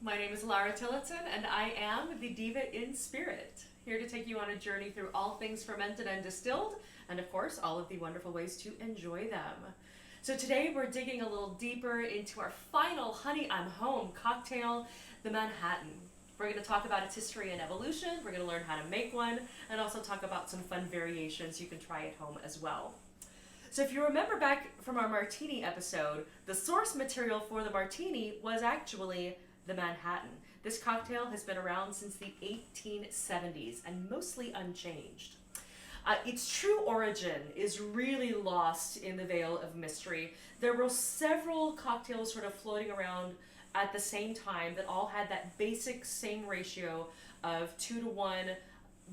My name is Lara Tillotson, and I am the Diva in Spirit, here to take you on a journey through all things fermented and distilled, and of course, all of the wonderful ways to enjoy them. So today we're digging a little deeper into our final Honey I'm Home cocktail, the Manhattan. We're going to talk about its history and evolution, we're going to learn how to make one, and also talk about some fun variations you can try at home as well. So if you remember back from our martini episode, the source material for the martini was actually the Manhattan. This cocktail has been around since the 1870s and mostly unchanged. Its true origin is really lost in the veil of mystery. There were several cocktails sort of floating around at the same time that all had that basic same ratio of 2-to-1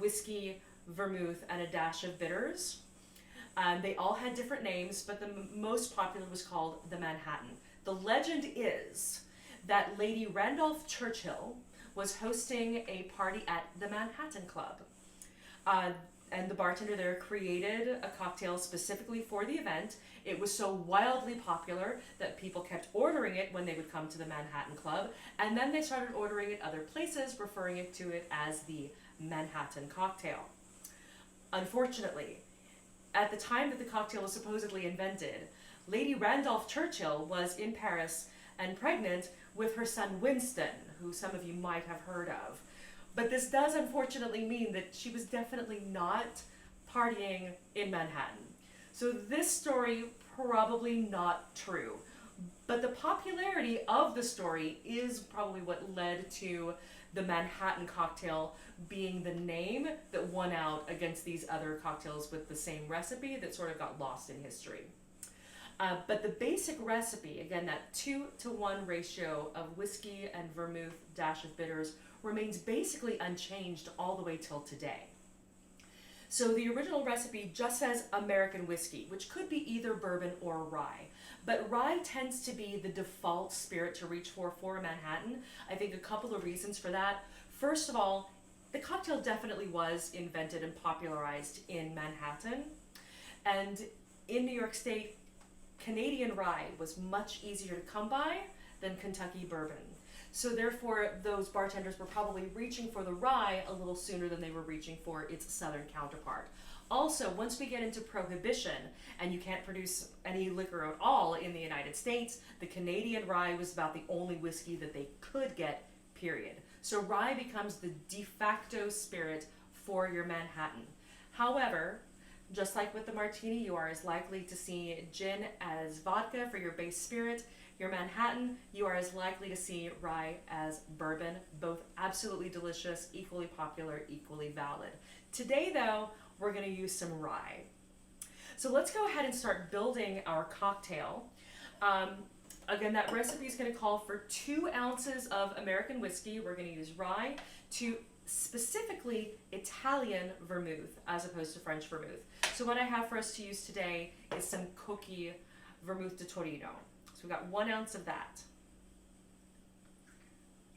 whiskey, vermouth, and a dash of bitters. They all had different names, but the most popular was called the Manhattan. The legend is that Lady Randolph Churchill was hosting a party at the Manhattan Club. And the bartender there created a cocktail specifically for the event. It was so wildly popular that people kept ordering it when they would come to the Manhattan Club, and then they started ordering it other places, referring to it as the Manhattan cocktail. Unfortunately, at the time that the cocktail was supposedly invented, Lady Randolph Churchill was in Paris and pregnant with her son Winston, who some of you might have heard of. But this does unfortunately mean that she was definitely not partying in Manhattan. So this story probably not true. But the popularity of the story is probably what led to the Manhattan cocktail being the name that won out against these other cocktails with the same recipe that sort of got lost in history. But the basic recipe, again, that 2-to-1 ratio of whiskey and vermouth dash of bitters, remains basically unchanged all the way till today. So the original recipe just says American whiskey, which could be either bourbon or rye. But rye tends to be the default spirit to reach for a Manhattan. I think a couple of reasons for that. First of all, the cocktail definitely was invented and popularized in Manhattan. And in New York State, Canadian rye was much easier to come by than Kentucky bourbon. So therefore, those bartenders were probably reaching for the rye a little sooner than they were reaching for its southern counterpart. Also, once we get into prohibition and you can't produce any liquor at all in the United States, the Canadian rye was about the only whiskey that they could get, period. So rye becomes the de facto spirit for your Manhattan. However, just like with the martini, you are as likely to see gin as vodka for your base spirit. Your Manhattan, you are as likely to see rye as bourbon, both absolutely delicious, equally popular, equally valid. Today, though, we're going to use some rye. So let's go ahead and start building our cocktail. Again, that recipe is going to call for 2 ounces of American whiskey. We're going to use rye to specifically Italian vermouth as opposed to French vermouth. So what I have for us to use today is some Cocchi vermouth de Torino. So we've got 1 ounce of that.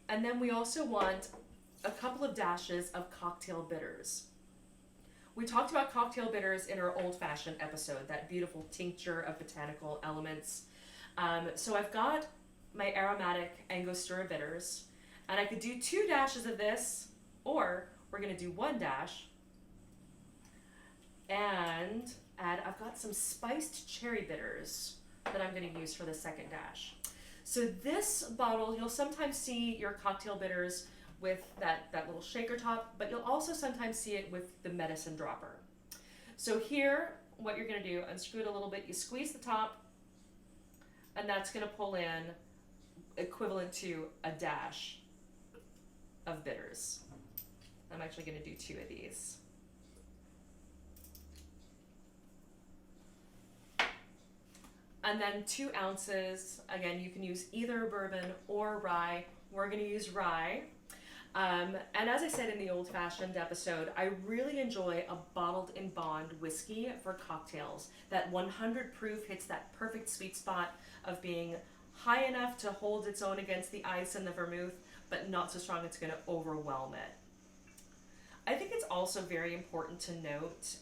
And then we also want a couple of dashes of cocktail bitters. We talked about cocktail bitters in our old-fashioned episode, that beautiful tincture of botanical elements. So I've got my aromatic Angostura bitters, and I could do 2 dashes of this, or we're going to do 1 dash and I've got some spiced cherry bitters that I'm going to use for the second dash. So this bottle, you'll sometimes see your cocktail bitters with that little shaker top, but you'll also sometimes see it with the medicine dropper. So here, what you're going to do, unscrew it a little bit, you squeeze the top, and that's going to pull in equivalent to a dash of bitters. I'm actually going to do 2 of these. And then 2 ounces, again, you can use either bourbon or rye. We're going to use rye. And as I said in the old-fashioned episode, I really enjoy a bottled in bond whiskey for cocktails. That 100 proof hits that perfect sweet spot of being high enough to hold its own against the ice and the vermouth, but not so strong it's going to overwhelm it. I think it's also very important to note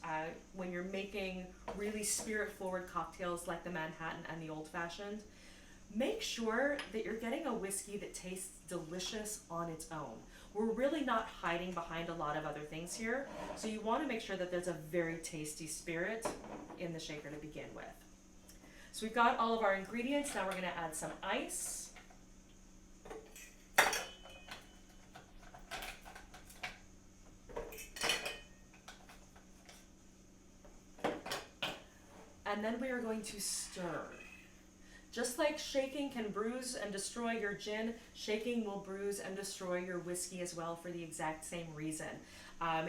when you're making really spirit-forward cocktails like the Manhattan and the Old Fashioned, make sure that you're getting a whiskey that tastes delicious on its own. We're really not hiding behind a lot of other things here, so you want to make sure that there's a very tasty spirit in the shaker to begin with. So we've got all of our ingredients. Now we're going to add some ice. And then we are going to stir. Just like shaking can bruise and destroy your gin, shaking will bruise and destroy your whiskey as well for the exact same reason.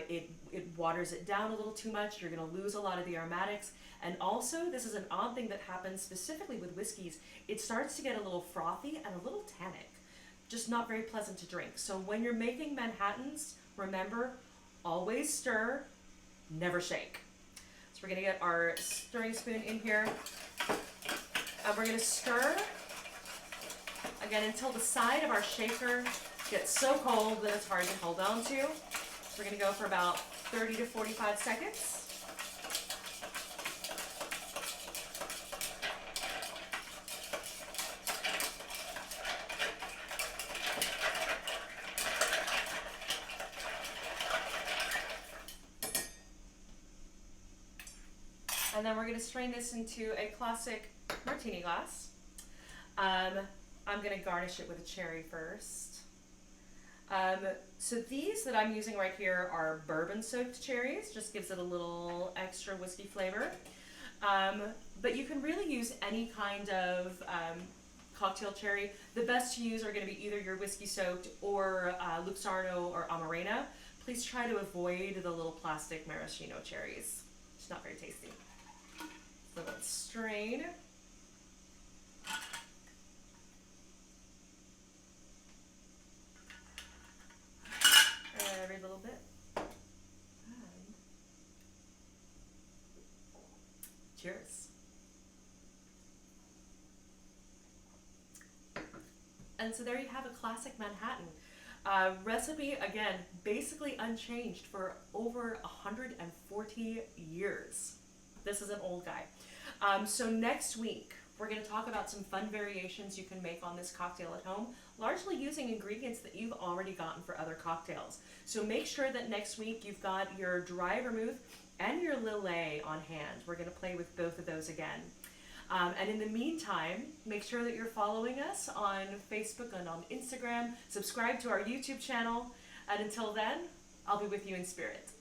It waters it down a little too much. You're going to lose a lot of the aromatics. And also, this is an odd thing that happens specifically with whiskeys. It starts to get a little frothy and a little tannic. Just not very pleasant to drink. So when you're making Manhattans, remember, always stir, never shake. So we're going to get our stirring spoon in here. And we're going to stir, again, until the side of our shaker gets so cold that it's hard to hold on to. So we're going to go for about 30 to 45 seconds. And then we're going to strain this into a classic martini glass. I'm going to garnish it with a cherry first. So these that I'm using right here are bourbon soaked cherries, just gives it a little extra whiskey flavor. But you can really use any kind of cocktail cherry. The best to use are going to be either your whiskey soaked or Luxardo or Amarena. Please try to avoid the little plastic maraschino cherries. It's not very tasty. So let's strain. Every little bit. And cheers. And so there you have a classic Manhattan. Recipe, again, basically unchanged for over 140 years. This is an old guy. So next week, we're going to talk about some fun variations you can make on this cocktail at home, largely using ingredients that you've already gotten for other cocktails. So make sure that next week you've got your dry vermouth and your Lillet on hand. We're going to play with both of those again. And in the meantime, make sure that you're following us on Facebook and on Instagram. Subscribe to our YouTube channel. And until then, I'll be with you in spirit.